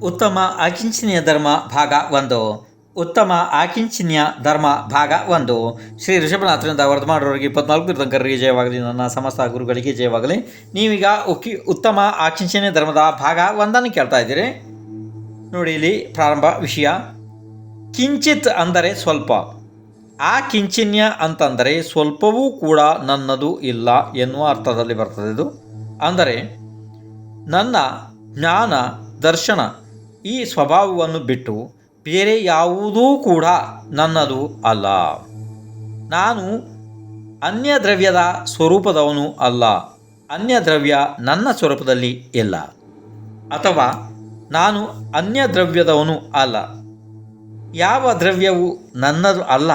ಉತ್ತಮ ಆಕಿಂಚನೀಯ ಧರ್ಮ ಭಾಗ 1. ಉತ್ತಮ ಆಕಿಂಚನೀಯ ಧರ್ಮ ಭಾಗ 1. ಶ್ರೀ ಋಷಭನಾಥರಿಂದ ವರದಮಾಡೋರಿಗೆ 24 ತೀರ್ಥಂಕರರಿಗೆ ಜಯವಾಗಲಿ. ನನ್ನ ಸಮಸ್ತ ಗುರುಗಳಿಗೆ ಜಯವಾಗಲಿ. ನೀವೀಗ ಉತ್ತಮ ಆಕಿಂಚನೀಯ ಧರ್ಮದ ಭಾಗ 1 ಕೇಳ್ತಾ ಇದ್ದೀರಿ. ನೋಡಿ, ಇಲ್ಲಿ ಪ್ರಾರಂಭ ವಿಷಯ. ಕಿಂಚಿತ್ ಅಂದರೆ ಸ್ವಲ್ಪ, ಆ ಕಿಂಚಿನ್ಯ ಅಂತಂದರೆ ಸ್ವಲ್ಪವೂ ಕೂಡ ನನ್ನದು ಇಲ್ಲ ಎನ್ನುವ ಅರ್ಥದಲ್ಲಿ ಬರ್ತದೆ. ಇದು ಅಂದರೆ ನನ್ನ ಜ್ಞಾನ ದರ್ಶನ ಈ ಸ್ವಭಾವವನ್ನು ಬಿಟ್ಟು ಬೇರೆ ಯಾವುದೂ ಕೂಡ ನನ್ನದು ಅಲ್ಲ. ನಾನು ಅನ್ಯ ದ್ರವ್ಯದ ಸ್ವರೂಪದವನು ಅಲ್ಲ. ಅನ್ಯ ದ್ರವ್ಯ ನನ್ನ ಸ್ವರೂಪದಲ್ಲಿ ಇಲ್ಲ, ಅಥವಾ ನಾನು ಅನ್ಯ ದ್ರವ್ಯದವನು ಅಲ್ಲ. ಯಾವ ದ್ರವ್ಯವು ನನ್ನದು ಅಲ್ಲ,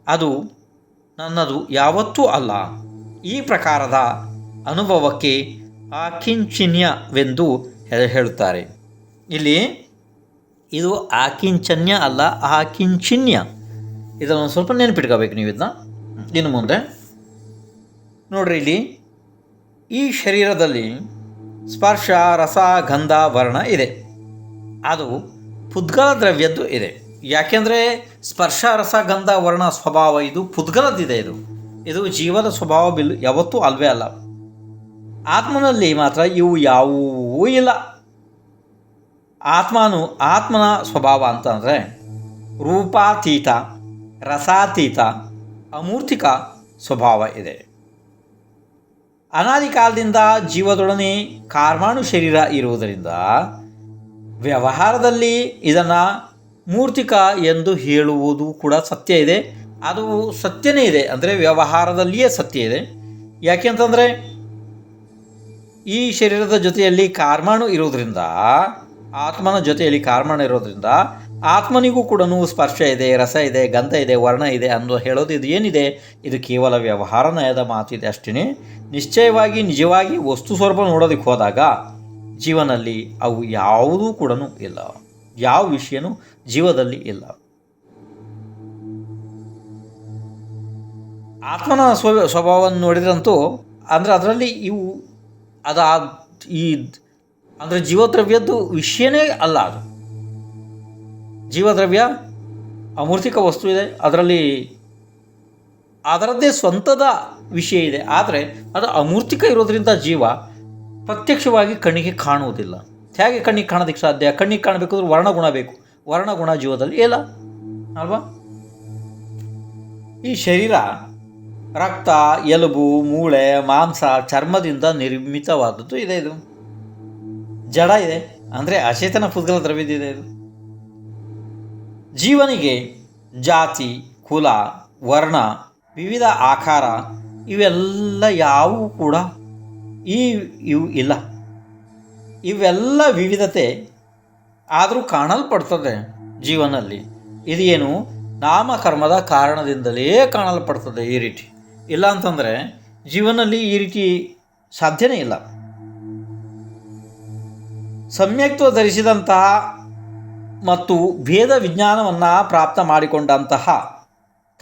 ಅದು ನನ್ನದು ಯಾವತ್ತೂ ಅಲ್ಲ. ಈ ಪ್ರಕಾರದ ಅನುಭವಕ್ಕೆ ಆಕಿಂಚನ್ಯವೆಂದು ಹೇಳುತ್ತಾರೆ. ಇಲ್ಲಿ ಇದು ಆಕಿಂಚನ್ಯ ಅಲ್ಲ, ಆಕಿಂಚಿನ್ಯ. ಇದನ್ನು ಸ್ವಲ್ಪ ನೆನಪಿಟ್ಕೋಬೇಕು ನೀವು ಇದನ್ನ. ಇನ್ನು ಮುಂದೆ ನೋಡ್ರಿ, ಇಲ್ಲಿ ಈ ಶರೀರದಲ್ಲಿ ಸ್ಪರ್ಶ, ರಸ, ಗಂಧ, ವರ್ಣ ಇದೆ. ಅದು ಪುದ್ಗಲ ದ್ರವ್ಯದ್ದು ಇದೆ. ಯಾಕೆಂದರೆ ಸ್ಪರ್ಶ, ರಸ, ಗಂಧ, ವರ್ಣ ಸ್ವಭಾವ ಇದು ಪುದ್ಗಲದ್ದಿದೆ. ಇದು ಜೀವದ ಸ್ವಭಾವ ಯಾವತ್ತೂ ಅಲ್ವೇ ಅಲ್ಲ. ಆತ್ಮನಲ್ಲಿ ಮಾತ್ರ ಇವು ಯಾವುವೂ ಇಲ್ಲ. ಆತ್ಮನ ಸ್ವಭಾವ ಅಂತಂದರೆ ರೂಪಾತೀತ, ರಸಾತೀತ, ಅಮೂರ್ತಿಕ ಸ್ವಭಾವ ಇದೆ. ಅನಾದಿ ಕಾಲದಿಂದ ಜೀವದೊಡನೆ ಕಾರ್ಮಾಣು ಶರೀರ ಇರುವುದರಿಂದ ವ್ಯವಹಾರದಲ್ಲಿ ಇದನ್ನು ಮೂರ್ತಿಕ ಎಂದು ಹೇಳುವುದು ಕೂಡ ಸತ್ಯ ಇದೆ. ಅದು ಸತ್ಯನೇ ಇದೆ, ಅಂದರೆ ವ್ಯವಹಾರದಲ್ಲಿಯೇ ಸತ್ಯ ಇದೆ. ಯಾಕೆಂತಂದರೆ ಈ ಶರೀರದ ಜೊತೆಯಲ್ಲಿ ಕಾರ್ಮಾಣು ಇರೋದ್ರಿಂದ, ಆತ್ಮನ ಜೊತೆಯಲ್ಲಿ ಕಾರ್ಮಾಣು ಇರೋದ್ರಿಂದ ಆತ್ಮನಿಗೂ ಕೂಡ ಸ್ಪರ್ಶ ಇದೆ, ರಸ ಇದೆ, ಗಂಧ ಇದೆ, ವರ್ಣ ಇದೆ ಅನ್ನೋ ಹೇಳೋದು ಇದು ಏನಿದೆ, ಇದು ಕೇವಲ ವ್ಯವಹಾರ ನಯದ ಮಾತಿದೆ ಅಷ್ಟೇ. ನಿಶ್ಚಯವಾಗಿ ನಿಜವಾಗಿ ವಸ್ತು ಸ್ವರೂಪ ನೋಡೋದಕ್ಕೆ ಹೋದಾಗ ಜೀವನಲ್ಲಿ ಅವು ಯಾವುದೂ ಕೂಡ ಇಲ್ಲ. ಯಾವ ವಿಷಯನೂ ಜೀವದಲ್ಲಿ ಇಲ್ಲ. ಆತ್ಮನ ಸ್ವಭಾವವನ್ನು ನೋಡಿದ್ರಂತೂ ಅಂದರೆ ಅದರಲ್ಲಿ ಇವು ಅಂದರೆ ಜೀವದ್ರವ್ಯದ್ದು ವಿಷಯನೇ ಅಲ್ಲ. ಅದು ಜೀವದ್ರವ್ಯ ಅಮೂರ್ತಿಕ ವಸ್ತು ಇದೆ, ಅದರಲ್ಲಿ ಅದರದ್ದೇ ಸ್ವಂತದ ವಿಷಯ ಇದೆ. ಆದರೆ ಅದು ಅಮೂರ್ತಿಕ ಇರೋದರಿಂದ ಜೀವ ಪ್ರತ್ಯಕ್ಷವಾಗಿ ಕಣ್ಣಿಗೆ ಕಾಣುವುದಿಲ್ಲ. ಹೇಗೆ ಕಣ್ಣಿಗೆ ಕಾಣೋದಕ್ಕೆ ಸಾಧ್ಯ? ಕಣ್ಣಿಗೆ ಕಾಣಬೇಕಾದ್ರೆ ವರ್ಣಗುಣ ಬೇಕು. ವರ್ಣಗುಣ ಜೀವದಲ್ಲಿ ಇಲ್ಲ ಅಲ್ವಾ? ಈ ಶರೀರ ರಕ್ತ, ಎಲುಬು, ಮೂಳೆ, ಮಾಂಸ, ಚರ್ಮದಿಂದ ನಿರ್ಮಿತವಾದದ್ದು ಇದೆ. ಇದು ಜಡ ಇದೆ, ಅಂದರೆ ಅಚೇತನ ಪುದ್ಗಲ ದ್ರವ್ಯದಿದೆ. ಇದು ಜೀವನಿಗೆ ಜಾತಿ, ಕುಲ, ವರ್ಣ, ವಿವಿಧ ಆಕಾರ ಇವೆಲ್ಲ ಯಾವುವು ಕೂಡ ಇವು ಇಲ್ಲ. ಇವೆಲ್ಲ ವಿವಿಧತೆ ಆದರೂ ಕಾಣಲ್ಪಡ್ತದೆ ಜೀವನಲ್ಲಿ. ಇದೇನು ನಾಮಕರ್ಮದ ಕಾರಣದಿಂದಲೇ ಕಾಣಲ್ಪಡ್ತದೆ ಈ ರೀತಿ. ಇಲ್ಲ ಅಂತಂದರೆ ಜೀವನದಲ್ಲಿ ಈ ರೀತಿ ಸಾಧ್ಯನೇ ಇಲ್ಲ. ಸಮ್ಯಕ್ತ್ವ ಧರಿಸಿದಂತಹ ಮತ್ತು ಭೇದ ವಿಜ್ಞಾನವನ್ನು ಪ್ರಾಪ್ತ ಮಾಡಿಕೊಂಡಂತಹ,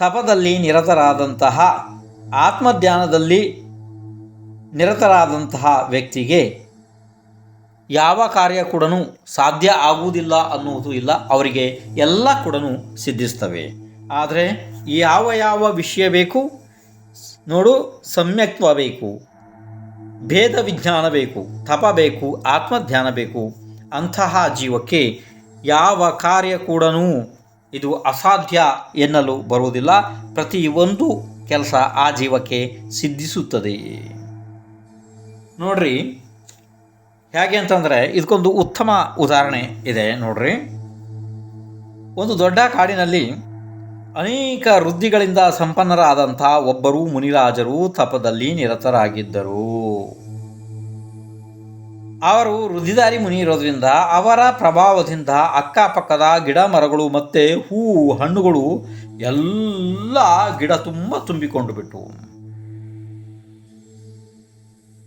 ತಪದಲ್ಲಿ ನಿರತರಾದಂತಹ, ಆತ್ಮಧ್ಯಾನದಲ್ಲಿ ನಿರತರಾದಂತಹ ವ್ಯಕ್ತಿಗೆ ಯಾವ ಕಾರ್ಯ ಕೂಡ ಸಾಧ್ಯ ಆಗುವುದಿಲ್ಲ ಅನ್ನುವುದು ಇಲ್ಲ. ಅವರಿಗೆ ಎಲ್ಲ ಕೂಡ ಸಿದ್ಧಿಸ್ತವೆ. ಆದರೆ ಯಾವ ವಿಷಯ ಬೇಕು ನೋಡು, ಸಮ್ಯಕ್ತ್ವ ಬೇಕು, ಭೇದ ವಿಜ್ಞಾನ ಬೇಕು, ತಪ ಬೇಕು, ಆತ್ಮಧ್ಯಾನ ಬೇಕು. ಅಂತಹ ಜೀವಕ್ಕೆ ಯಾವ ಕಾರ್ಯ ಕೂಡ ಇದು ಅಸಾಧ್ಯ ಎನ್ನಲು ಬರುವುದಿಲ್ಲ. ಪ್ರತಿಯೊಂದು ಕೆಲಸ ಆ ಜೀವಕ್ಕೆ ಸಿದ್ಧಿಸುತ್ತದೆ. ನೋಡ್ರಿ, ಹೇಗೆ ಅಂತಂದರೆ ಇದಕ್ಕೊಂದು ಉತ್ತಮ ಉದಾಹರಣೆ ಇದೆ ನೋಡ್ರಿ. ಒಂದು ದೊಡ್ಡ ಕಾಡಿನಲ್ಲಿ ಅನೇಕ ವೃದ್ಧಿಗಳಿಂದ ಸಂಪನ್ನರಾದಂಥ ಒಬ್ಬರು ಮುನಿರಾಜರು ತಪದಲ್ಲಿ ನಿರತರಾಗಿದ್ದರು. ಅವರು ವೃದ್ಧಿಧಾರಿ ಮುನಿ ಇರೋದ್ರಿಂದ ಅವರ ಪ್ರಭಾವದಿಂದ ಅಕ್ಕಪಕ್ಕದ ಗಿಡ ಮರಗಳು ಮತ್ತು ಹೂವು ಹಣ್ಣುಗಳು ಎಲ್ಲ ಗಿಡ ತುಂಬ ತುಂಬಿಕೊಂಡು ಬಿಟ್ಟು,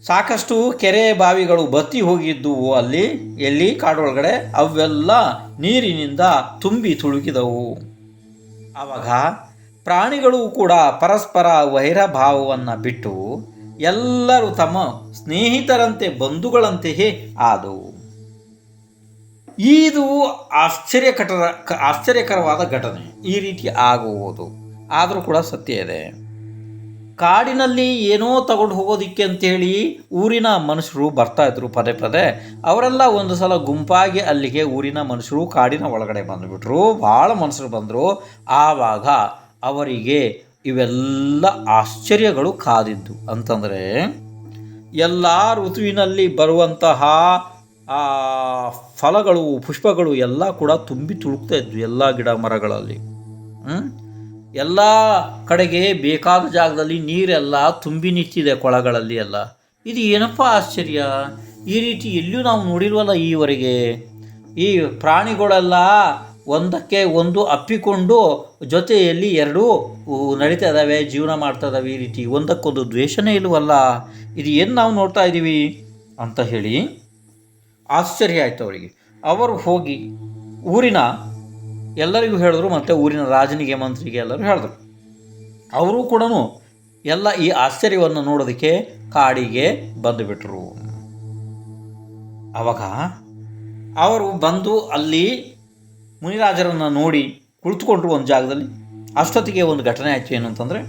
ಸಾಕಷ್ಟು ಕೆರೆ ಬಾವಿಗಳು ಬತ್ತಿ ಹೋಗಿದ್ದುವು. ಎಲ್ಲಿ ಕಾಡೊಳಗಡೆ ಅವೆಲ್ಲ ನೀರಿನಿಂದ ತುಂಬಿ ತುಳುಕಿದವು. ಆವಾಗ ಪ್ರಾಣಿಗಳು ಕೂಡ ಪರಸ್ಪರ ವೈರಭಾವವನ್ನು ಬಿಟ್ಟು ಎಲ್ಲರೂ ತಮ್ಮ ಸ್ನೇಹಿತರಂತೆ ಬಂಧುಗಳಂತೆಯೇ ಆದವು. ಇದು ಆಶ್ಚರ್ಯಕರವಾದ ಘಟನೆ. ಈ ರೀತಿ ಆಗುವುದು ಆದರೂ ಕೂಡ ಸತ್ಯ ಇದೆ. ಕಾಡಿನಲ್ಲಿ ಏನೋ ತಗೊಂಡು ಹೋಗೋದಿಕ್ಕೆ ಅಂತೇಳಿ ಊರಿನ ಮನುಷ್ಯರು ಬರ್ತಾಯಿದ್ರು ಪದೇ ಪದೇ. ಅವರೆಲ್ಲ ಒಂದು ಸಲ ಗುಂಪಾಗಿ ಅಲ್ಲಿಗೆ ಊರಿನ ಮನುಷ್ಯರು ಕಾಡಿನ ಒಳಗಡೆ ಬಂದುಬಿಟ್ರು. ಭಾಳ ಮನುಷ್ಯರು ಬಂದರು. ಆವಾಗ ಅವರಿಗೆ ಇವೆಲ್ಲ ಆಶ್ಚರ್ಯಗಳು ಕಾದಿದ್ದು ಅಂತಂದರೆ, ಎಲ್ಲ ಋತುವಿನಲ್ಲಿ ಬರುವಂತಹ ಫಲಗಳು ಪುಷ್ಪಗಳು ಎಲ್ಲ ಕೂಡ ತುಂಬಿ ತುಳುಕ್ತಾ ಇದ್ವು ಎಲ್ಲ ಗಿಡ ಮರಗಳಲ್ಲಿ. ಎಲ್ಲ ಕಡೆಗೆ ಬೇಕಾದ ಜಾಗದಲ್ಲಿ ನೀರೆಲ್ಲ ತುಂಬಿ ನಿಂತಿದೆ ಕೊಳಗಳಲ್ಲಿ ಎಲ್ಲ. ಇದು ಏನಪ್ಪ ಆಶ್ಚರ್ಯ, ಈ ರೀತಿ ಎಲ್ಲಿಯೂ ನಾವು ನೋಡಿಲ್ವಲ್ಲ ಈವರೆಗೆ. ಈ ಪ್ರಾಣಿಗಳೆಲ್ಲ ಒಂದಕ್ಕೆ ಒಂದು ಅಪ್ಪಿಕೊಂಡು ಜೊತೆಯಲ್ಲಿ ಎರಡೂ ನಡೀತಾ ಇದ್ದಾವೆ, ಜೀವನ ಮಾಡ್ತಾ ಇದ್ದಾವೆ. ಈ ರೀತಿ ಒಂದಕ್ಕೊಂದು ದ್ವೇಷನೇ ಇಲ್ವಲ್ಲ, ಇದು ಏನು ನಾವು ನೋಡ್ತಾ ಇದ್ದೀವಿ ಅಂತ ಹೇಳಿ ಆಶ್ಚರ್ಯ ಆಯಿತು ಅವರಿಗೆ. ಅವರು ಹೋಗಿ ಊರಿನ ಎಲ್ಲರಿಗೂ ಹೇಳಿದ್ರು, ಮತ್ತು ಊರಿನ ರಾಜನಿಗೆ ಮಂತ್ರಿಗೆ ಎಲ್ಲರೂ ಹೇಳಿದ್ರು. ಅವರು ಕೂಡ ಎಲ್ಲ ಈ ಆಶ್ಚರ್ಯವನ್ನು ನೋಡೋದಕ್ಕೆ ಕಾಡಿಗೆ ಬಂದುಬಿಟ್ರು. ಆವಾಗ ಅವರು ಬಂದು ಅಲ್ಲಿ ಮುನಿರಾಜರನ್ನು ನೋಡಿ ಕುಳಿತುಕೊಂಡ್ರು ಒಂದು ಜಾಗದಲ್ಲಿ. ಅಷ್ಟೊತ್ತಿಗೆ ಒಂದು ಘಟನೆ ಆಯಿತು. ಏನು ಅಂತಂದರೆ,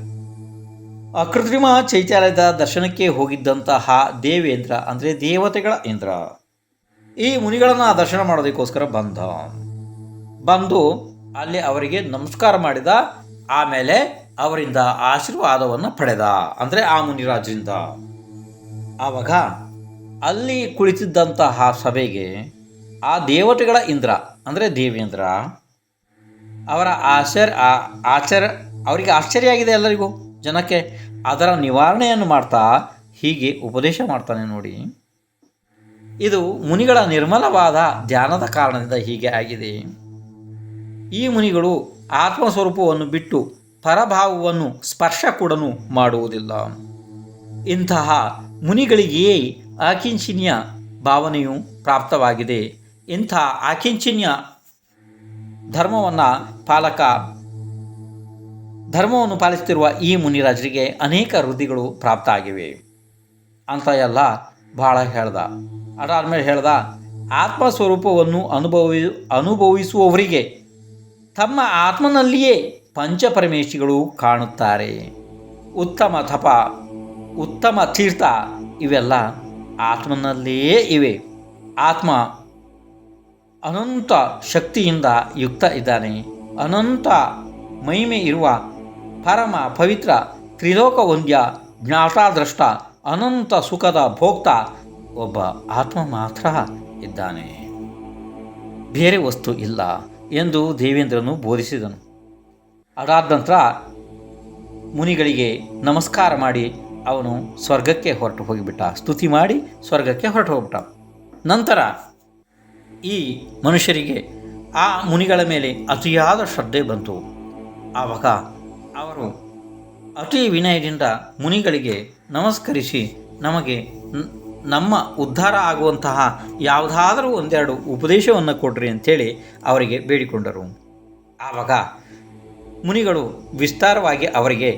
ಕೃತ್ರಿಮ ಚೈತ್ಯಾಲಯದ ದರ್ಶನಕ್ಕೆ ಹೋಗಿದ್ದಂತಹ ದೇವೇಂದ್ರ, ಅಂದರೆ ದೇವತೆಗಳ ಇಂದ್ರ, ಈ ಮುನಿಗಳನ್ನು ದರ್ಶನ ಮಾಡೋದಕ್ಕೋಸ್ಕರ ಬಂದು ಅಲ್ಲಿ ಅವರಿಗೆ ನಮಸ್ಕಾರ ಮಾಡಿದ. ಆಮೇಲೆ ಅವರಿಂದ ಆಶೀರ್ವಾದವನ್ನು ಪಡೆದ, ಅಂದರೆ ಆ ಮುನಿರಾಜರಿಂದ. ಆವಾಗ ಅಲ್ಲಿ ಕುಳಿತಿದ್ದಂತಹ ಸಭೆಗೆ ಆ ದೇವತೆಗಳ ಇಂದ್ರ ಅಂದರೆ ದೇವೇಂದ್ರ ಅವರ ಅವರಿಗೆ ಆಶ್ಚರ್ಯ ಆಗಿದೆ ಎಲ್ಲರಿಗೂ ಜನಕ್ಕೆ. ಅದರ ನಿವಾರಣೆಯನ್ನು ಮಾಡ್ತಾ ಹೀಗೆ ಉಪದೇಶ ಮಾಡ್ತಾನೆ ನೋಡಿ. ಇದು ಮುನಿಗಳ ನಿರ್ಮಲವಾದ ಧ್ಯಾನದ ಕಾರಣದಿಂದ ಹೀಗೆ ಆಗಿದೆ. ಈ ಮುನಿಗಳು ಆತ್ಮಸ್ವರೂಪವನ್ನು ಬಿಟ್ಟು ಪರಭಾವವನ್ನು ಸ್ಪರ್ಶ ಕೂಡ ಮಾಡುವುದಿಲ್ಲ. ಇಂತಹ ಮುನಿಗಳಿಗೆ ಆಕಿಂಚನ್ಯ ಭಾವನೆಯು ಪ್ರಾಪ್ತವಾಗಿದೆ. ಇಂಥ ಆಕಿಂಚನ್ಯ ಧರ್ಮವನ್ನು ಪಾಲಿಸುತ್ತಿರುವ ಈ ಮುನಿರಾಜರಿಗೆ ಅನೇಕ ವೃದ್ಧಿಗಳು ಪ್ರಾಪ್ತ ಆಗಿವೆ ಅಂತ ಎಲ್ಲ ಭಾಳ ಹೇಳ್ದ. ಅದಾದಮೇಲೆ ಹೇಳ್ದ, ಆತ್ಮಸ್ವರೂಪವನ್ನು ಅನುಭವಿಸುವವರಿಗೆ ತಮ್ಮ ಆತ್ಮನಲ್ಲಿಯೇ ಪಂಚಪರಮೇಶಿಗಳು ಕಾಣುತ್ತಾರೆ. ಉತ್ತಮ ತಪ, ಉತ್ತಮ ತೀರ್ಥ ಇವೆಲ್ಲ ಆತ್ಮನಲ್ಲಿಯೇ ಇವೆ. ಆತ್ಮ ಅನಂತ ಶಕ್ತಿಯಿಂದ ಯುಕ್ತ ಇದ್ದಾನೆ. ಅನಂತ ಮಹಿಮೆ ಇರುವ ಪರಮ ಪವಿತ್ರ ತ್ರಿಲೋಕ ವಂದ್ಯ ಜ್ಞಾತಾದ್ರಷ್ಟ ಅನಂತ ಸುಖದ ಭೋಕ್ತ ಒಬ್ಬ ಆತ್ಮ ಮಾತ್ರ ಇದ್ದಾನೆ, ಬೇರೆ ವಸ್ತು ಇಲ್ಲ ಎಂದು ದೇವೇಂದ್ರನು ಬೋಧಿಸಿದನು. ಅದಾದ ನಂತರ ಮುನಿಗಳಿಗೆ ನಮಸ್ಕಾರ ಮಾಡಿ ಅವನು ಸ್ವರ್ಗಕ್ಕೆ ಹೊರಟು ಹೋಗಿಬಿಟ್ಟ. ಸ್ತುತಿ ಮಾಡಿ ಸ್ವರ್ಗಕ್ಕೆ ಹೊರಟು ಹೋಗ್ಬಿಟ್ಟ. ನಂತರ ಈ ಮನುಷ್ಯರಿಗೆ ಆ ಮುನಿಗಳ ಮೇಲೆ ಅತಿಯಾದ ಶ್ರದ್ಧೆ ಬಂತು. ಆವಾಗ ಅವರು ಅತಿ ವಿನಯದಿಂದ ಮುನಿಗಳಿಗೆ ನಮಸ್ಕರಿಸಿ ನಮಗೆ ನಮ್ಮ ಉದ್ಧಾರ ಆಗುವಂತಹ ಯಾವುದಾದರೂ ಒಂದೆರಡು ಉಪದೇಶವನ್ನು ಕೊಡ್ರಿ ಅಂಥೇಳಿ ಅವರಿಗೆ ಬೇಡಿಕೊಂಡರು. ಆವಾಗ ಮುನಿಗಳು ವಿಸ್ತಾರವಾಗಿ ಅವರಿಗೆ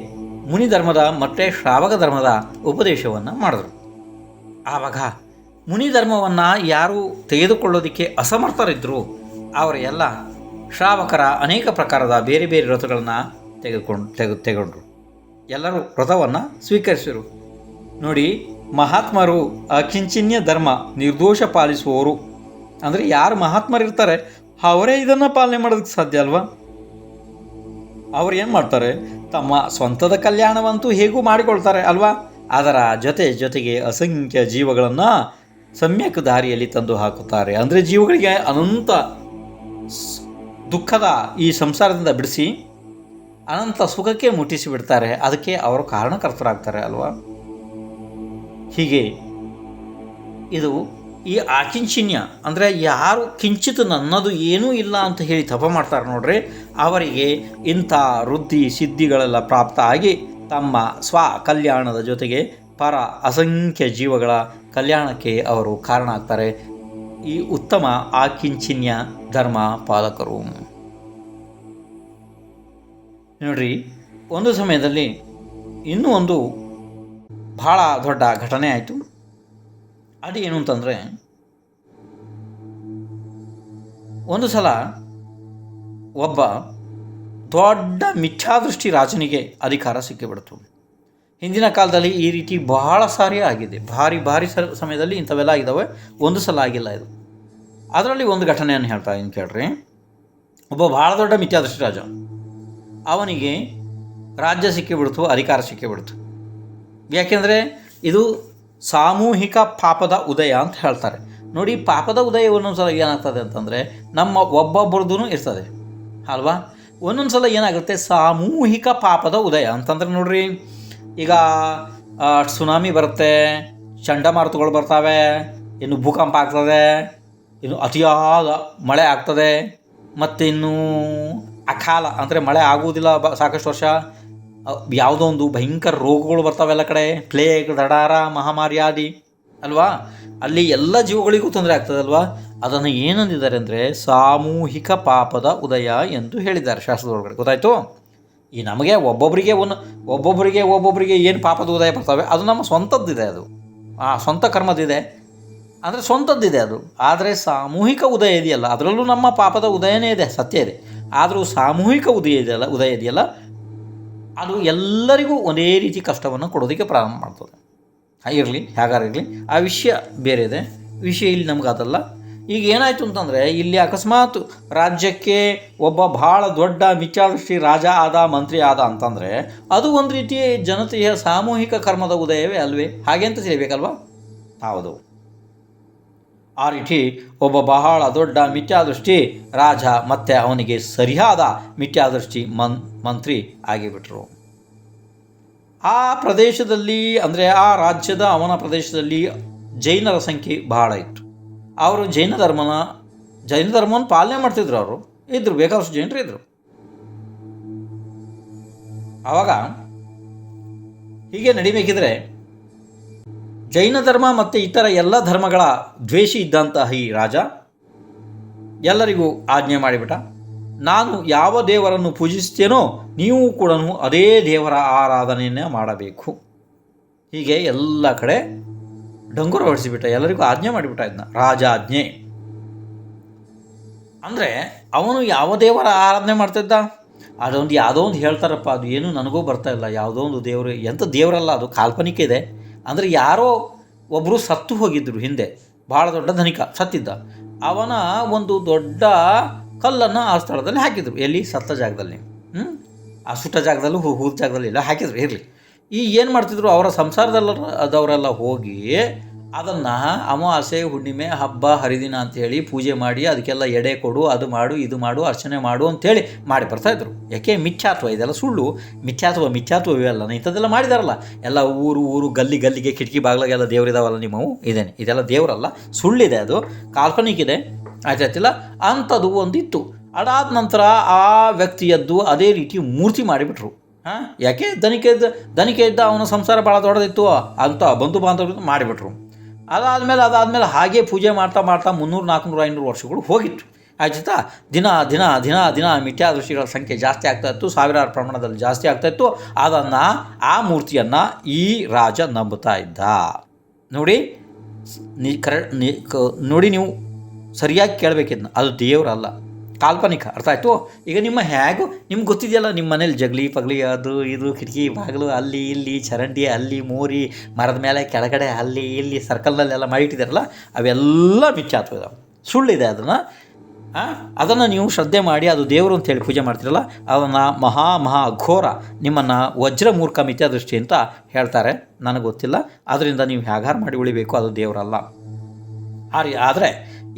ಮುನಿ ಧರ್ಮದ ಮತ್ತು ಶ್ರಾವಕ ಧರ್ಮದ ಉಪದೇಶವನ್ನು ಮಾಡಿದ್ರು. ಆವಾಗ ಮುನಿ ಧರ್ಮವನ್ನು ಯಾರು ತೆಗೆದುಕೊಳ್ಳೋದಕ್ಕೆ ಅಸಮರ್ಥರಿದ್ದರು ಅವರೆಲ್ಲ ಶ್ರಾವಕರ ಅನೇಕ ಪ್ರಕಾರದ ಬೇರೆ ಬೇರೆ ವ್ರತಗಳನ್ನು ತೆಗೆದುಕೊಂಡ್ರು. ಎಲ್ಲರೂ ವ್ರತವನ್ನು ಸ್ವೀಕರಿಸಿದರು. ನೋಡಿ, ಮಹಾತ್ಮರು ಅಕಿಂಚಿನ್ಯ ಧರ್ಮ ನಿರ್ದೋಷ ಪಾಲಿಸುವವರು ಅಂದರೆ ಯಾರು ಮಹಾತ್ಮರಿರ್ತಾರೆ ಅವರೇ ಇದನ್ನು ಪಾಲನೆ ಮಾಡೋದಕ್ಕೆ ಸಾಧ್ಯ ಅಲ್ವಾ? ಅವ್ರು ಏನು ಮಾಡ್ತಾರೆ, ತಮ್ಮ ಸ್ವಂತದ ಕಲ್ಯಾಣವಂತೂ ಹೇಗೂ ಮಾಡಿಕೊಳ್ತಾರೆ ಅಲ್ವಾ? ಅದರ ಜೊತೆಗೆ ಅಸಂಖ್ಯ ಜೀವಗಳನ್ನು ಸಮ್ಯಕ್ ದಾರಿಯಲ್ಲಿ ತಂದು ಹಾಕುತ್ತಾರೆ. ಅಂದರೆ ಜೀವಗಳಿಗೆ ಅನಂತ ದುಃಖದ ಈ ಸಂಸಾರದಿಂದ ಬಿಡಿಸಿ ಅನಂತ ಸುಖಕ್ಕೆ ಮುಟ್ಟಿಸಿ ಬಿಡ್ತಾರೆ. ಅದಕ್ಕೆ ಅವರು ಕಾರಣಕರ್ತರಾಗ್ತಾರೆ ಅಲ್ವಾ? ಹೀಗೆ ಇದು ಈ ಆಕಿಂಚಿನ್ಯ ಅಂದರೆ ಯಾರು ಕಿಂಚಿತ್ ನನ್ನದು ಏನೂ ಇಲ್ಲ ಅಂತ ಹೇಳಿ ತಪ ಮಾಡ್ತಾರೆ ನೋಡ್ರಿ, ಅವರಿಗೆ ಇಂಥ ವೃದ್ಧಿ ಸಿದ್ಧಿಗಳೆಲ್ಲ ಪ್ರಾಪ್ತ ಆಗಿ ತಮ್ಮ ಸ್ವ ಕಲ್ಯಾಣದ ಜೊತೆಗೆ ಪರ ಅಸಂಖ್ಯ ಜೀವಗಳ ಕಲ್ಯಾಣಕ್ಕೆ ಅವರು ಕಾರಣ ಆಗ್ತಾರೆ. ಈ ಉತ್ತಮ ಆಕಿಂಚಿನ್ಯ ಧರ್ಮ ಪಾಲಕರು. ನೋಡ್ರಿ, ಒಂದು ಸಮಯದಲ್ಲಿ ಇನ್ನೂ ಒಂದು ಭಾಳ ದೊಡ್ಡ ಘಟನೆ ಆಯಿತು. ಅದೇನು ಅಂತಂದರೆ, ಒಂದು ಸಲ ಒಬ್ಬ ದೊಡ್ಡ ಮಿಥ್ಯಾದೃಷ್ಟಿ ರಾಜನಿಗೆ ಅಧಿಕಾರ ಸಿಕ್ಕಿಬಿಡ್ತು. ಹಿಂದಿನ ಕಾಲದಲ್ಲಿ ಈ ರೀತಿ ಬಹಳ ಸಾರಿ ಆಗಿದೆ. ಭಾರಿ ಸಮಯದಲ್ಲಿ ಇಂಥವೆಲ್ಲ ಆಗಿದ್ದಾವೆ, ಒಂದು ಸಲ ಆಗಿಲ್ಲ ಇದು. ಅದರಲ್ಲಿ ಒಂದು ಘಟನೆಯನ್ನು ಹೇಳ್ತಾ ಇದ್ದೀನಿ ಕೇಳ್ರಿ. ಒಬ್ಬ ಭಾಳ ದೊಡ್ಡ ಮಿಥ್ಯಾದೃಷ್ಟಿ ರಾಜ, ಅವನಿಗೆ ರಾಜ್ಯ ಸಿಕ್ಕಿಬಿಡ್ತು, ಅಧಿಕಾರ ಸಿಕ್ಕಿಬಿಡ್ತು. ಯಾಕೆಂದರೆ ಇದು ಸಾಮೂಹಿಕ ಪಾಪದ ಉದಯ ಅಂತ ಹೇಳ್ತಾರೆ. ನೋಡಿ, ಪಾಪದ ಉದಯ ಒಂದೊಂದು ಸಲ ಏನಾಗ್ತದೆ ಅಂತಂದರೆ ನಮ್ಮ ಒಬ್ಬೊಬ್ಬರದೂ ಇರ್ತದೆ ಅಲ್ವಾ. ಒಂದೊಂದು ಸಲ ಏನಾಗುತ್ತೆ, ಸಾಮೂಹಿಕ ಪಾಪದ ಉದಯ ಅಂತಂದ್ರೆ ನೋಡ್ರಿ, ಈಗ ಸುನಾಮಿ ಬರುತ್ತೆ, ಚಂಡಮಾರುತಗಳು ಬರ್ತಾವೆ, ಇನ್ನು ಭೂಕಂಪ ಆಗ್ತದೆ, ಇನ್ನು ಅತಿಯಾದ ಮಳೆ ಆಗ್ತದೆ, ಮತ್ತು ಇನ್ನು ಅಕಾಲ ಅಂದರೆ ಮಳೆ ಆಗುವುದಿಲ್ಲ ಸಾಕಷ್ಟು ವರ್ಷ. ಯಾವುದೋ ಒಂದು ಭಯಂಕರ ರೋಗಗಳು ಬರ್ತಾವೆ ಎಲ್ಲ ಕಡೆ, ಪ್ಲೇಗ್, ದಡಾರ, ಮಹಾಮಾರಿ ಆದಿ ಅಲ್ವಾ. ಅಲ್ಲಿ ಎಲ್ಲ ಜೀವಗಳಿಗೂ ತೊಂದರೆ ಆಗ್ತದಲ್ವಾ. ಅದನ್ನು ಏನಂದಿದ್ದಾರೆ ಅಂದರೆ ಸಾಮೂಹಿಕ ಪಾಪದ ಉದಯ ಎಂದು ಹೇಳಿದ್ದಾರೆ ಶಾಸ್ತ್ರದೊಳಗಡೆ. ಗೊತ್ತಾಯಿತು? ಈ ನಮಗೆ ಒಬ್ಬೊಬ್ಬರಿಗೆ ಏನು ಪಾಪದ ಉದಯ ಬರ್ತವೆ ಅದು ನಮ್ಮ ಸ್ವಂತದ್ದಿದೆ, ಅದು ಸ್ವಂತ ಕರ್ಮದಿದೆ, ಅಂದರೆ ಸ್ವಂತದ್ದಿದೆ ಅದು. ಆದರೆ ಸಾಮೂಹಿಕ ಉದಯ ಇದೆಯಲ್ಲ, ಅದರಲ್ಲೂ ನಮ್ಮ ಪಾಪದ ಉದಯನೇ ಇದೆ, ಸತ್ಯ ಇದೆ. ಆದರೂ ಸಾಮೂಹಿಕ ಉದಯ ಇದೆಯಲ್ಲ, ಅದು ಎಲ್ಲರಿಗೂ ಒಂದೇ ರೀತಿ ಕಷ್ಟವನ್ನು ಕೊಡೋದಕ್ಕೆ ಪ್ರಾರಂಭ ಮಾಡ್ತದೆ. ಇರಲಿ, ಹೇಗಾರಿರಲಿ, ಆ ವಿಷಯ ಬೇರೆ ಇದೆ. ವಿಷಯ ಇಲ್ಲಿ ನಮ್ಗೆ ಅದಲ್ಲ. ಈಗ ಏನಾಯಿತು ಅಂತಂದರೆ, ಇಲ್ಲಿ ಅಕಸ್ಮಾತ್ ರಾಜ್ಯಕ್ಕೆ ಒಬ್ಬ ಭಾಳ ದೊಡ್ಡ ಮಿಥ್ಯಾದೃಷ್ಟಿ ರಾಜ ಆದ, ಮಂತ್ರಿ ಆದ ಅಂತಂದರೆ ಅದು ಒಂದು ರೀತಿ ಜನತೆಯ ಸಾಮೂಹಿಕ ಕರ್ಮದ ಉದಯವೇ ಅಲ್ವೇ? ಹಾಗೆ ಅಂತ ತಿಳಿಬೇಕಲ್ವ? ಹೌದು. ಆ ರೀತಿ ಒಬ್ಬ ಬಹಳ ದೊಡ್ಡ ಮಿಥ್ಯಾದೃಷ್ಟಿ ರಾಜ ಮತ್ತು ಅವನಿಗೆ ಸರಿಯಾದ ಮಿಥ್ಯಾದೃಷ್ಟಿ ಮಂತ್ರಿ ಆಗಿಬಿಟ್ರು. ಆ ಪ್ರದೇಶದಲ್ಲಿ ಅಂದರೆ ಆ ರಾಜ್ಯದ ಅವನ ಪ್ರದೇಶದಲ್ಲಿ ಜೈನರ ಸಂಖ್ಯೆ ಬಹಳ ಇತ್ತು. ಅವರು ಜೈನ ಧರ್ಮವನ್ನು ಪಾಲನೆ ಮಾಡ್ತಿದ್ರು. ಅವರು ಇದ್ದರು, ಬೇಕಾದಷ್ಟು ಜೈನರು ಇದ್ದರು. ಆವಾಗ ಹೀಗೆ ನಡಿಬೇಕಿದ್ರೆ ಜೈನ ಧರ್ಮ ಮತ್ತು ಇತರ ಎಲ್ಲ ಧರ್ಮಗಳ ದ್ವೇಷಿ ಇದ್ದಂತಹ ಈ ರಾಜ ಎಲ್ಲರಿಗೂ ಆಜ್ಞೆ ಮಾಡಿಬಿಟ್ಟ, ನಾನು ಯಾವ ದೇವರನ್ನು ಪೂಜಿಸ್ತೇನೋ ನೀವು ಕೂಡ ಅದೇ ದೇವರ ಆರಾಧನೆಯನ್ನು ಮಾಡಬೇಕು. ಹೀಗೆ ಎಲ್ಲ ಕಡೆ ಡಂಗುರ ಹೊಡಿಸಿಬಿಟ್ಟ, ಎಲ್ಲರಿಗೂ ಆಜ್ಞೆ ಮಾಡಿಬಿಟ್ಟ. ಇದನ್ನ ರಾಜ ಆಜ್ಞೆ ಅಂದರೆ ಅವನು ಯಾವ ದೇವರ ಆರಾಧನೆ ಮಾಡ್ತಿದ್ದ, ಅದೊಂದು ಯಾವುದೋ ಒಂದು ಹೇಳ್ತಾರಪ್ಪ, ಅದು ಏನು ನನಗೂ ಬರ್ತಾ ಇಲ್ಲ, ಯಾವುದೋ ಒಂದು ದೇವರು, ಎಂಥ ದೇವರಲ್ಲ, ಅದು ಕಾಲ್ಪನಿಕ ಇದೆ. ಅಂದರೆ ಯಾರೋ ಒಬ್ಬರು ಸತ್ತು ಹೋಗಿದ್ದರು ಹಿಂದೆ, ಭಾಳ ದೊಡ್ಡ ಧನಿಕ ಸತ್ತಿದ್ದ. ಅವನ ಒಂದು ದೊಡ್ಡ ಕಲ್ಲನ್ನು ಆ ಸ್ಥಳದಲ್ಲಿ ಹಾಕಿದರು. ಎಲ್ಲಿ? ಸತ್ತ ಜಾಗದಲ್ಲಿ, ಆ ಸುಟ್ಟ ಜಾಗದಲ್ಲೂ ಹೂದ ಜಾಗದಲ್ಲಿ ಎಲ್ಲ ಹಾಕಿದ್ರು. ಇರಲಿ, ಈ ಏನು ಮಾಡ್ತಿದ್ರು, ಅವರ ಸಂಸಾರದವರೆಲ್ಲ ಹೋಗಿ ಅದನ್ನು ಅಮಾವಾಸ್ಯೆ, ಹುಣ್ಣಿಮೆ, ಹಬ್ಬ, ಹರಿದಿನ ಅಂಥೇಳಿ ಪೂಜೆ ಮಾಡಿ ಅದಕ್ಕೆಲ್ಲ ಎಡೆ ಕೊಡು, ಅದು ಮಾಡು, ಇದು ಮಾಡು, ಅರ್ಚನೆ ಮಾಡು ಅಂಥೇಳಿ ಮಾಡಿ ಬರ್ತಾಯಿದ್ರು. ಯಾಕೆ? ಮಿಥ್ಯಾತ್ವ, ಇದೆಲ್ಲ ಸುಳ್ಳು. ಮಿಥ್ಯಾತ್ವವೇ ಅಲ್ಲ, ಇಂಥದ್ದೆಲ್ಲ ಮಾಡಿದಾರಲ್ಲ. ಎಲ್ಲ ಊರು ಗಲ್ಲಿಗೆ ಕಿಟಕಿ ಬಾಗಿಲಾಗೆಲ್ಲ ದೇವರಿದಾವಲ್ಲ ನಿಮ್ಮವು, ಇದೇನೆ, ಇದೆಲ್ಲ ದೇವರಲ್ಲ, ಸುಳ್ಳಿದೆ, ಅದು ಕಾಲ್ಪನಿಕಿದೆ, ಆಯ್ತಾಯ್ತಿಲ್ಲ. ಅಂಥದ್ದು ಒಂದಿತ್ತು. ಅದಾದ ನಂತರ ಆ ವ್ಯಕ್ತಿಯದ್ದು ಅದೇ ರೀತಿ ಮೂರ್ತಿ ಮಾಡಿಬಿಟ್ರು. ಯಾಕೆ? ದನಿಕೆ ಇದ್ದ, ಅವನ ಸಂಸಾರ ಭಾಳ ದೊಡ್ಡದಿತ್ತು ಅಂತ ಬಂಧು ಬಾಂಧವರು ಮಾಡಿಬಿಟ್ರು. ಅದಾದಮೇಲೆ ಹಾಗೆ ಪೂಜೆ ಮಾಡ್ತಾ 300, 400, 500 ವರ್ಷಗಳು ಹೋಗಿತ್ತು. ಆಯ್ತಾ? ದಿನ ಮಿಥ್ಯಾದೃಷ್ಟಿಗಳ ಸಂಖ್ಯೆ ಜಾಸ್ತಿ ಆಗ್ತಾಯಿತ್ತು, ಸಾವಿರಾರು ಪ್ರಮಾಣದಲ್ಲಿ ಜಾಸ್ತಿ ಆಗ್ತಾಯಿತ್ತು. ಅದನ್ನು, ಆ ಮೂರ್ತಿಯನ್ನು ಈ ರಾಜ ನಂಬುತ್ತಾ ಇದ್ದ. ನೋಡಿ, ನೋಡಿ ನೀವು ಸರಿಯಾಗಿ ಕೇಳಬೇಕಿದ್ನ, ಅದು ದೇವರಲ್ಲ, ಕಾಲ್ಪನಿಕ. ಅರ್ಥ ಆಯಿತು? ಈಗ ನಿಮ್ಗೆ ಗೊತ್ತಿದೆಯಲ್ಲ, ನಿಮ್ಮ ಮನೇಲಿ ಜಗಲಿ ಪಗಲಿ ಅದು ಇದು ಕಿಟಕಿ ಬಾಗಿಲು ಅಲ್ಲಿ ಇಲ್ಲಿ ಚರಂಡಿ ಅಲ್ಲಿ ಮೋರಿ ಮರದ ಮೇಲೆ ಕೆಳಗಡೆ ಅಲ್ಲಿ ಇಲ್ಲಿ ಸರ್ಕಲ್ನಲ್ಲೆಲ್ಲ ಮಾಡಿಟ್ಟಿದ್ದಾರಲ್ಲ, ಅವೆಲ್ಲ ಮಿಥ್ಯಾತ್ವ ಇದಾವೆ, ಸುಳ್ಳಿದೆ. ಅದನ್ನು ನೀವು ಶ್ರದ್ಧೆ ಮಾಡಿ ಅದು ದೇವರು ಅಂತೇಳಿ ಪೂಜೆ ಮಾಡ್ತೀರಲ್ಲ, ಅದನ್ನು ಮಹಾ ಘೋರ, ನಿಮ್ಮನ್ನು ವಜ್ರಮೂರ್ಖ ಮಿಥ್ಯಾದೃಷ್ಟಿ ಅಂತ ಹೇಳ್ತಾರೆ. ನನಗೆ ಗೊತ್ತಿಲ್ಲ, ಅದರಿಂದ ನೀವು ಹೇಗಾರು ಮಾಡಿ ಉಳಿಬೇಕು, ಅದು ದೇವರಲ್ಲ. ಆದರೆ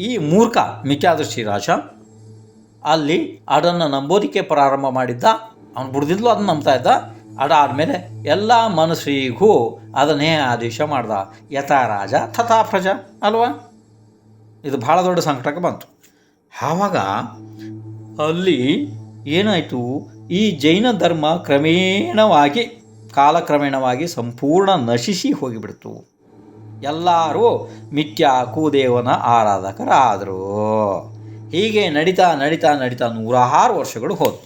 ಈ ಮೂರ್ಖ ಮಿಥ್ಯಾದೃಷ್ಟಿ ರಾಜ ಅಲ್ಲಿ ಅದನ್ನು ನಂಬೋದಕ್ಕೆ ಪ್ರಾರಂಭ ಮಾಡಿದ್ದ. ಅವನು ಬಿಡ್ದಿದ್ಲು, ಅದನ್ನು ನಂಬ್ತಾ ಇದ್ದ. ಅದಾದಮೇಲೆ ಎಲ್ಲ ಮನುಷ್ಯರಿಗೂ ಅದನ್ನೇ ಆದೇಶ ಮಾಡ್ದ, ಯಥಾ ರಾಜ ತಥಾ ಪ್ರಜಾ ಅಲ್ವಾ. ಇದು ಭಾಳ ದೊಡ್ಡ ಸಂಕಟಕ್ಕೆ ಬಂತು. ಆವಾಗ ಅಲ್ಲಿ ಏನಾಯಿತು, ಈ ಜೈನ ಧರ್ಮ ಕಾಲಕ್ರಮೇಣವಾಗಿ ಸಂಪೂರ್ಣ ನಶಿಸಿ ಹೋಗಿಬಿಡ್ತು. ಎಲ್ಲರೂ ಮಿಥ್ಯಾ ಕೂದೇವನ ಆರಾಧಕರಾದರು. ಹೀಗೆ ನಡೀತಾ 106 ವರ್ಷಗಳು ಹೋದವು.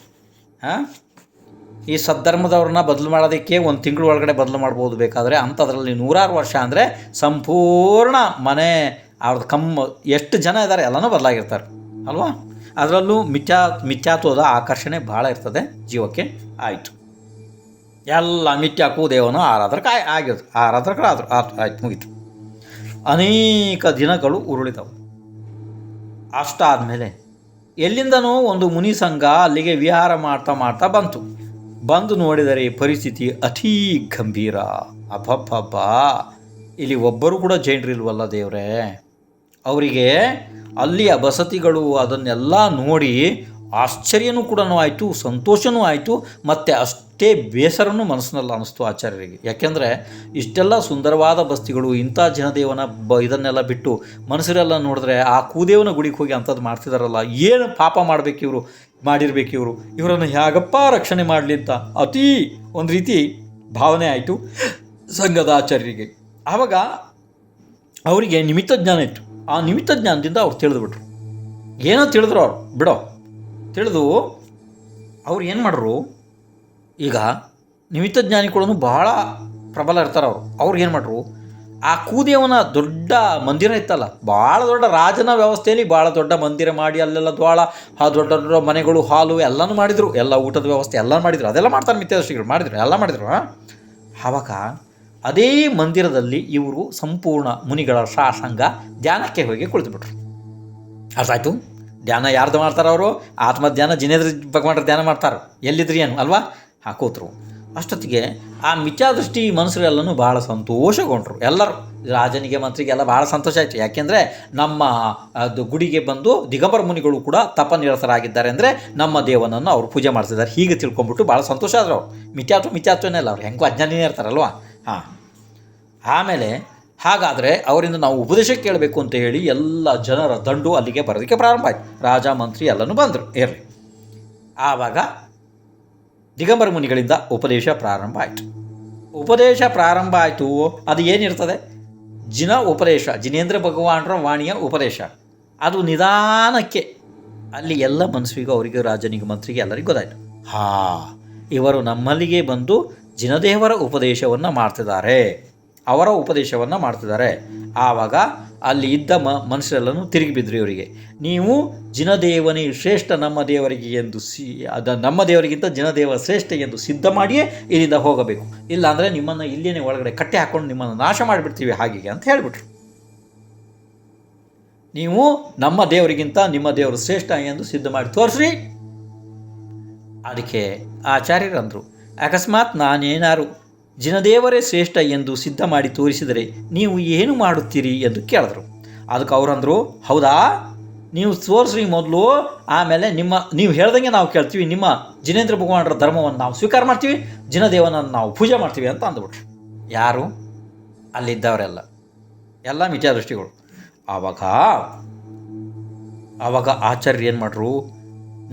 ಈ ಸದ್ಧರ್ಮದವ್ರನ್ನ ಬದಲು ಮಾಡೋದಕ್ಕೆ 1 ತಿಂಗಳು ಒಳಗಡೆ ಬದಲು ಮಾಡ್ಬೋದು ಬೇಕಾದರೆ, ಅಂಥದ್ರಲ್ಲಿ 106 ವರ್ಷ ಅಂದರೆ ಸಂಪೂರ್ಣ ಮನೆ ಅವ್ರದ್ದು ಎಷ್ಟು ಜನ ಇದ್ದಾರೆ ಎಲ್ಲನೂ ಬದಲಾಗಿರ್ತಾರೆ ಅಲ್ವಾ. ಅದರಲ್ಲೂ ಮಿಥ್ಯಾತ್ವದ ಆಕರ್ಷಣೆ ಭಾಳ ಇರ್ತದೆ ಜೀವಕ್ಕೆ. ಆಯಿತು, ಎಲ್ಲ ಮಿಥ್ಯಾ ಕೂದೇವನು ಆರಾಧಕರಾದರು ಆಯ್ತು, ಮುಗೀತು. ಅನೇಕ ದಿನಗಳು ಉರುಳಿದವು. ಅಷ್ಟಾದಮೇಲೆ ಎಲ್ಲಿಂದನೋ ಒಂದು ಮುನಿ ಸಂಘ ಅಲ್ಲಿಗೆ ವಿಹಾರ ಮಾಡ್ತಾ ಬಂದು ನೋಡಿದರೆ ಪರಿಸ್ಥಿತಿ ಅತೀ ಗಂಭೀರ. ಅಬ್ಬಬ್ಬಬ್ಬ, ಇಲ್ಲಿ ಒಬ್ಬರು ಕೂಡ ಜೈನರಿಲ್ವಲ್ಲ ದೇವರೇ. ಅವರಿಗೆ ಅಲ್ಲಿಯ ಬಸತಿಗಳು ಅದನ್ನೆಲ್ಲ ನೋಡಿ ಆಶ್ಚರ್ಯನೂ ಕೂಡ ಆಯಿತು, ಸಂತೋಷವೂ ಆಯಿತು, ಮತ್ತು ಅಷ್ಟೇ ಬೇಸರನೂ ಮನಸ್ಸಿನಲ್ಲಿ ಅನ್ನಿಸ್ತು ಆಚಾರ್ಯರಿಗೆ. ಯಾಕೆಂದರೆ ಇಷ್ಟೆಲ್ಲ ಸುಂದರವಾದ ಬಸ್ತಿಗಳು, ಇಂಥ ಜನದೇವನ ಇದನ್ನೆಲ್ಲ ಬಿಟ್ಟು ಮನುಷ್ಯರೆಲ್ಲ ನೋಡಿದ್ರೆ ಆ ಕೂದೇವನ ಗುಡಿಗೆ ಹೋಗಿ ಅಂಥದ್ದು ಮಾಡ್ತಿದಾರಲ್ಲ, ಏನು ಪಾಪ ಮಾಡಿರ್ಬೇಕು ಇವರನ್ನು ಹೇಗಪ್ಪ ರಕ್ಷಣೆ ಮಾಡಲಿ ಅಂತ ಅತೀ ಒಂದು ರೀತಿ ಭಾವನೆ ಆಯಿತು ಸಂಘದ ಆಚಾರ್ಯರಿಗೆ. ಆವಾಗ ಅವರಿಗೆ ನಿಮಿತ್ತ ಜ್ಞಾನ ಇತ್ತು. ಆ ನಿಮಿತ್ತ ಜ್ಞಾನದಿಂದ ಅವ್ರು ತಿಳಿದುಬಿಟ್ರು. ಏನೋ ತಿಳಿದ್ರು ಅವ್ರು ತಿಳಿದು ಅವ್ರು ಏನು ಮಾಡ್ರು, ಈಗ ನಿಮಿತ್ತ ಜ್ಞಾನಿಗಳು ಭಾಳ ಪ್ರಬಲ ಇರ್ತಾರೆ. ಅವ್ರು ಏನು ಮಾಡ್ರು, ಆ ಕೂದೇವನ ದೊಡ್ಡ ಮಂದಿರ ಇತ್ತಲ್ಲ, ಭಾಳ ದೊಡ್ಡ ರಾಜನ ವ್ಯವಸ್ಥೆಯಲ್ಲಿ ಭಾಳ ದೊಡ್ಡ ಮಂದಿರ ಮಾಡಿ ಅಲ್ಲೆಲ್ಲ ದೊಡ್ಡ ದೊಡ್ಡ ಮನೆಗಳು, ಹಾಲು ಎಲ್ಲನೂ ಮಾಡಿದರು, ಎಲ್ಲ ಊಟದ ವ್ಯವಸ್ಥೆ ಎಲ್ಲ ಮಾಡಿದರು. ಅದೆಲ್ಲ ಮಾಡ್ತಾರೆ ಮಿಥ್ಯಾದೃಷ್ಟಿಗಳು ಮಾಡಿದರು. ಆವಾಗ ಅದೇ ಮಂದಿರದಲ್ಲಿ ಇವರು ಸಂಪೂರ್ಣ ಮುನಿಗಳ ಸಂಘ ಧ್ಯಾನಕ್ಕೆ ಹೋಗಿ ಕುಳಿತುಬಿಟ್ರು. ಅರ್ಥ ಆಯಿತು. ಧ್ಯಾನ ಯಾರ್ದು ಮಾಡ್ತಾರೆ ಅವರು? ಆತ್ಮಧ್ಯಾನ ಜಿನೇಂದ್ರ ಭಗವಾನ್ರ ಧ್ಯಾನ ಮಾಡ್ತಾರೆ. ಎಲ್ಲಿದ್ರಿ ಏನು ಅಲ್ವಾ? ಕೂತರು. ಅಷ್ಟೊತ್ತಿಗೆ ಆ ಮಿಥ್ಯಾದೃಷ್ಟಿ ಮನುಷ್ಯರೆಲ್ಲನೂ ಭಾಳ ಸಂತೋಷಗೊಂಡ್ರು. ಎಲ್ಲರೂ ರಾಜನಿಗೆ ಮಂತ್ರಿಗೆ ಎಲ್ಲ ಭಾಳ ಸಂತೋಷ ಆಯಿತು. ಯಾಕೆಂದರೆ ನಮ್ಮ ಅದು ಗುಡಿಗೆ ಬಂದು ದಿಗಂಬರ ಮುನಿಗಳು ಕೂಡ ತಪನಿರತರಾಗಿದ್ದಾರೆ, ಅಂದರೆ ನಮ್ಮ ದೇವನನ್ನು ಅವರು ಪೂಜೆ ಮಾಡ್ತಿದ್ದಾರೆ, ಹೀಗೆ ತಿಳ್ಕೊಂಬಿಟ್ಟು ಭಾಳ ಸಂತೋಷ ಆದರು ಅವರು. ಮಿಥ್ಯಾತ್ವನೇ ಅಲ್ಲ, ಅವ್ರು ಹೆಂಗೂ ಅಜ್ಞಾನಿನೇ ಇರ್ತಾರಲ್ವ. ಆಮೇಲೆ ಹಾಗಾದರೆ ಅವರಿಂದ ನಾವು ಉಪದೇಶ ಕೇಳಬೇಕು ಅಂತ ಹೇಳಿ ಎಲ್ಲ ಜನರ ದಂಡು ಅಲ್ಲಿಗೆ ಬರೋದಕ್ಕೆ ಪ್ರಾರಂಭ ಆಯಿತು. ರಾಜ ಮಂತ್ರಿ ಎಲ್ಲನೂ ಬಂದರು. ಇರಲಿ, ಆವಾಗ ದಿಗಂಬರ ಮುನಿಗಳಿಂದ ಉಪದೇಶ ಪ್ರಾರಂಭ ಆಯಿತು. ಅದು ಏನಿರ್ತದೆ? ಉಪದೇಶ, ಜಿನೇಂದ್ರ ಭಗವಾನರ ವಾಣಿಯ ಉಪದೇಶ. ಅದು ನಿಧಾನಕ್ಕೆ ಅಲ್ಲಿ ಎಲ್ಲ ಮನಸ್ಸಿಗೂ ಅವರಿಗೆ, ರಾಜನಿಗೆ, ಮಂತ್ರಿಗೆ ಎಲ್ಲರಿಗೂ ಗೊತ್ತಾಯಿತು. ಇವರು ನಮ್ಮಲ್ಲಿಗೆ ಬಂದು ಜಿನದೇವರ ಉಪದೇಶವನ್ನು ಮಾಡ್ತಿದ್ದಾರೆ. ಆವಾಗ ಅಲ್ಲಿ ಇದ್ದ ಮನುಷ್ಯರೆಲ್ಲನೂ ತಿರುಗಿ ಬಿದ್ದರು ಇವರಿಗೆ. ನೀವು ಜಿನದೇವನೇ ಶ್ರೇಷ್ಠ, ನಮ್ಮ ದೇವರಿಗೆ ಎಂದು ನಮ್ಮ ದೇವರಿಗಿಂತ ಜಿನದೇವ ಶ್ರೇಷ್ಠ ಎಂದು ಸಿದ್ಧ ಮಾಡಿಯೇ ಇಲ್ಲಿಂದ ಹೋಗಬೇಕು, ಇಲ್ಲಾಂದರೆ ನಿಮ್ಮನ್ನು ಇಲ್ಲೇನೆ ಒಳಗಡೆ ಕಟ್ಟೆ ಹಾಕ್ಕೊಂಡು ನಿಮ್ಮನ್ನು ನಾಶ ಮಾಡಿಬಿಡ್ತೀವಿ ಹಾಗೆ ಅಂತ ಹೇಳಿಬಿಟ್ರು. ನೀವು ನಮ್ಮ ದೇವರಿಗಿಂತ ನಿಮ್ಮ ದೇವರು ಶ್ರೇಷ್ಠ ಎಂದು ಸಿದ್ಧ ಮಾಡಿ ತೋರಿಸ್ರಿ. ಅದಕ್ಕೆ ಆಚಾರ್ಯರಂದರು, ಅಕಸ್ಮಾತ್ ನಾನೇನಾರು ಜಿನದೇವರೇ ಶ್ರೇಷ್ಠ ಎಂದು ಸಿದ್ಧ ಮಾಡಿ ತೋರಿಸಿದರೆ ನೀವು ಏನು ಮಾಡುತ್ತೀರಿ ಎಂದು ಕೇಳಿದ್ರು. ಅದಕ್ಕೆ ಅವರಂದರು, ಹೌದಾ, ನೀವು ತೋರಿಸ್ರಿ ಮೊದಲು, ಆಮೇಲೆ ನೀವು ಹೇಳ್ದಂಗೆ ನಾವು ಕೇಳ್ತೀವಿ, ನಿಮ್ಮ ಜಿನೇಂದ್ರ ಭಗವಾನರ ಧರ್ಮವನ್ನು ನಾವು ಸ್ವೀಕಾರ ಮಾಡ್ತೀವಿ, ಜಿನದೇವನನ್ನು ನಾವು ಪೂಜೆ ಮಾಡ್ತೀವಿ ಅಂತ ಅಂದ್ಬಿಟ್ರು. ಯಾರು? ಅಲ್ಲಿದ್ದವರೆಲ್ಲ, ಎಲ್ಲ ಮಿಥ್ಯಾದೃಷ್ಟಿಗಳು. ಆವಾಗ ಆಚಾರ್ಯ ಏನು ಮಾಡ್ರು,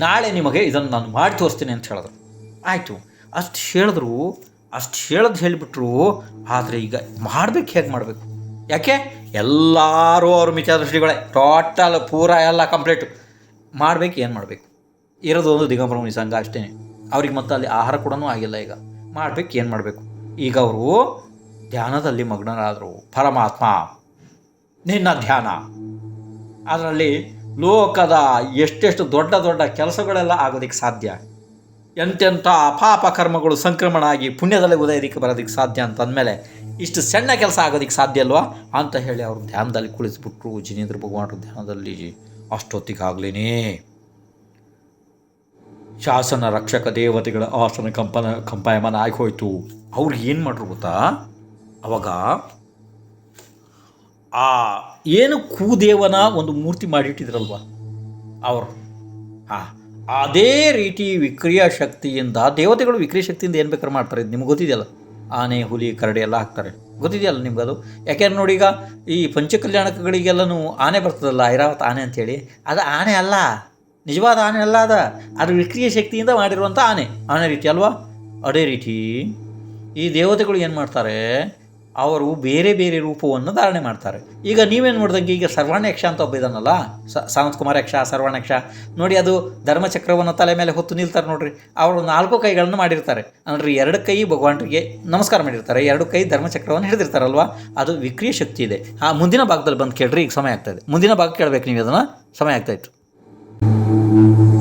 ನಾಳೆ ನಿಮಗೆ ಇದನ್ನು ನಾನು ಮಾಡಿ ತೋರಿಸ್ತೀನಿ ಅಂತ ಹೇಳಿದ್ರು. ಆಯಿತು, ಅಷ್ಟು ಹೇಳಿಬಿಟ್ರು. ಆದರೆ ಈಗ ಹೇಗೆ ಮಾಡಬೇಕು? ಯಾಕೆ ಎಲ್ಲರೂ ಅವರು ಮಿಥ್ಯಾದೃಷ್ಟಿಗಳೇ, ಟೋಟಲ್ ಎಲ್ಲ ಕಂಪ್ಲೀಟು ಏನು ಮಾಡಬೇಕು? ಇರೋದು ಒಂದು ದಿಗಂಬರ ಮುನಿ ಸಂಘ ಅಷ್ಟೇ. ಅವ್ರಿಗೆ ಮತ್ತೆ ಅಲ್ಲಿ ಆಹಾರ ಕೂಡ ಆಗಿಲ್ಲ. ಈಗ ಏನು ಮಾಡಬೇಕು? ಈಗ ಅವರು ಧ್ಯಾನದಲ್ಲಿ ಮಗ್ನರಾದರು. ಪರಮಾತ್ಮ ನಿನ್ನ ಧ್ಯಾನ, ಅದರಲ್ಲಿ ಲೋಕದ ಎಷ್ಟೆಷ್ಟು ದೊಡ್ಡ ದೊಡ್ಡ ಕೆಲಸಗಳೆಲ್ಲ ಆಗೋದಕ್ಕೆ ಸಾಧ್ಯ, ಎಂತೆಂಥ ಪಾಪ ಕರ್ಮಗಳು ಸಂಕ್ರಮಣ ಆಗಿ ಪುಣ್ಯದಲ್ಲಿ ಉದಯೋದಕ್ಕೆ ಬರೋದಕ್ಕೆ ಸಾಧ್ಯ ಅಂತ ಅಂದಮೇಲೆ ಇಷ್ಟು ಸಣ್ಣ ಕೆಲಸ ಆಗೋದಕ್ಕೆ ಸಾಧ್ಯ ಅಲ್ವಾ ಅಂತ ಹೇಳಿ ಅವರು ಧ್ಯಾನದಲ್ಲಿ ಕುಳಿಸ್ಬಿಟ್ರು. ಜಿನೇಂದ್ರ ಭಗವಾನರು ಧ್ಯಾನದಲ್ಲಿ ಅಷ್ಟೊತ್ತಿಗಾಗ್ಲೇ ಶಾಸನ ರಕ್ಷಕ ದೇವತೆಗಳ ಆಸನ ಕಂಪಾಯಮಾನ ಆಗಿ ಹೋಯಿತು. ಅವ್ರು ಏನು ಮಾಡ್ರು ಗೊತ್ತಾ? ಅವಾಗ ಏನು ಕೂದೇವನ ಒಂದು ಮೂರ್ತಿ ಮಾಡಿಟ್ಟಿದ್ರಲ್ವ ಅವರು, ಅದೇ ರೀತಿ ವಿಕ್ರಿಯಾ ಶಕ್ತಿಯಿಂದ, ದೇವತೆಗಳು ವಿಕ್ರಿಯ ಶಕ್ತಿಯಿಂದ ಏನು ಬೇಕಾದ್ರೆ ಮಾಡ್ತಾರೆ. ಇದು ನಿಮ್ಗೆ ಗೊತ್ತಿದೆಯಲ್ಲ, ಆನೆ, ಹುಲಿ, ಕರಡಿ ಎಲ್ಲ ಹಾಕ್ತಾರೆ, ಗೊತ್ತಿದೆಯಲ್ಲ ನಿಮ್ಗೆ ಅದು. ಯಾಕೆಂದ್ರೆ ನೋಡಿ, ಈಗ ಈ ಪಂಚಕಲ್ಯಾಣಗಳಿಗೆಲ್ಲನೂ ಆನೆ ಬರ್ತದಲ್ಲ, ಐರಾವತ್ ಆನೆ ಅಂಥೇಳಿ, ಅದು ಆನೆ ಅಲ್ಲ, ನಿಜವಾದ ಆನೆ ಅಲ್ಲ, ಅದು ವಿಕ್ರಿಯ ಶಕ್ತಿಯಿಂದ ಮಾಡಿರುವಂಥ ಆನೆ ರೀತಿ ಅಲ್ವಾ. ಅದೇ ರೀತಿ ಈ ದೇವತೆಗಳು ಏನು ಮಾಡ್ತಾರೆ, ಅವರು ಬೇರೆ ಬೇರೆ ರೂಪವನ್ನು ಧಾರಣೆ ಮಾಡ್ತಾರೆ. ಈಗ ನೀವೇನು ನೋಡ್ದಂಗೆ, ಈಗ ಸರ್ವಾಣ್ಯಕ್ಷ ಅಂತ ಒಬ್ಬ ಇದ್ದಾನಲ್ಲ, ಸಾವಂತ್ ಕುಮಾರ ಯಕ್ಷ, ಸರ್ವಾಣ್ಯಕ್ಷ ನೋಡಿ, ಅದು ಧರ್ಮಚಕ್ರವನ್ನು ತಲೆ ಮೇಲೆ ಹೊತ್ತು ನಿಲ್ತಾರೆ ನೋಡ್ರಿ. ಅವರು 4 ಕೈಗಳನ್ನು ಮಾಡಿರ್ತಾರೆ ನೋಡ್ರಿ. 2 ಕೈ ಭಗವಂತರಿಗೆ ನಮಸ್ಕಾರ ಮಾಡಿರ್ತಾರೆ, 2 ಕೈ ಧರ್ಮಚಕ್ರವನ್ನು ಹಿಡಿದಿರ್ತಾರಲ್ವ, ಅದು ವಿಕ್ರಿಯ ಶಕ್ತಿ ಇದೆ. ಮುಂದಿನ ಭಾಗದಲ್ಲಿ ಬಂದು ಕೇಳ್ರಿ, ಈಗ ಸಮಯ ಆಗ್ತಾಯಿದೆ. ಮುಂದಿನ ಭಾಗ ಕೇಳಬೇಕು ನೀವು, ಅದನ್ನು ಸಮಯ ಆಗ್ತಾಯಿತ್ತು. ಧನ್ಯವಾದಗಳು.